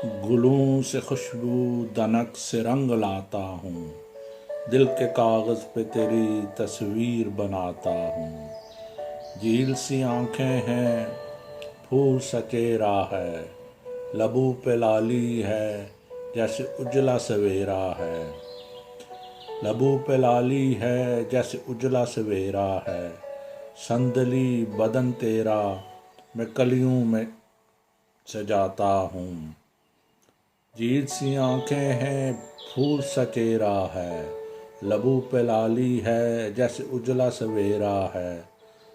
गुलों से खुशबू दनक से रंग लाता हूँ, दिल के कागज़ पे तेरी तस्वीर बनाता हूँ। झील सी आँखें हैं, फूल सा चेहरा है, लबों पे लाली है जैसे उजला सवेरा है। लबों पे लाली है जैसे उजला सवेरा है, संदली बदन तेरा मैं कलियों में सजाता हूँ। झील सी आँखें हैं, फूल सा चेहरा है, लबों पे लाली है जैसे उजला सवेरा है।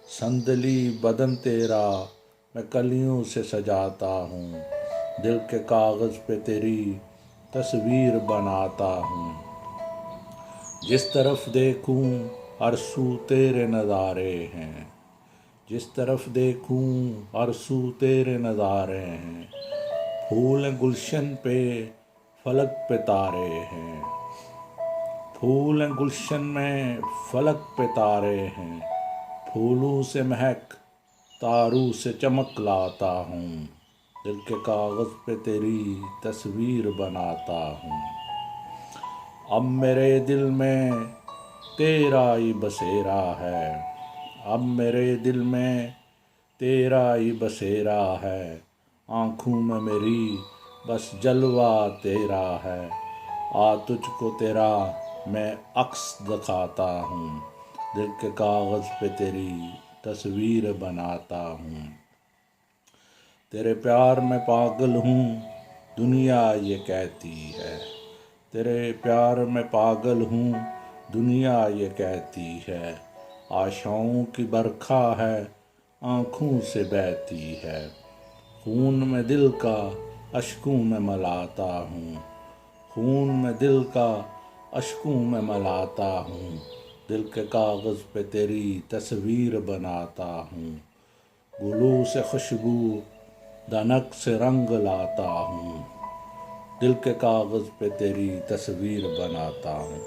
संदली बदन तेरा मैं कलियों से सजाता हूँ, दिल के कागज़ पे तेरी तस्वीर बनाता हूँ। जिस तरफ देखूँ हर सू तेरे नज़ारे हैं, जिस तरफ देखूँ हर सू तेरे नज़ारे हैं। फूल गुलशन पे फलक पे तारे हैं, फूल गुलशन में फलक पे तारे हैं। फूलों से महक तारों से चमक लाता हूँ, दिल के कागज़ पे तेरी तस्वीर बनाता हूँ। अब मेरे दिल में तेरा ही बसेरा है, अब मेरे दिल में तेरा ही बसेरा है। आँखों में मेरी बस जलवा तेरा है, आ तुझको तेरा मैं अक्स दिखाता हूँ, दिल के कागज़ पे तेरी तस्वीर बनाता हूँ। तेरे प्यार में पागल हूँ दुनिया ये कहती है, तेरे प्यार में पागल हूँ दुनिया ये कहती है। आशाओं की बरखा है आँखों से बहती है, खून में दिल का अश्कों में मलाता हूँ, खून में दिल का अश्कों में मलाता हूँ। दिल के कागज़ पे तेरी तस्वीर बनाता हूँ, गुलों से खुशबू दनक से रंग लाता हूँ, दिल के कागज़ पे तेरी तस्वीर बनाता हूँ।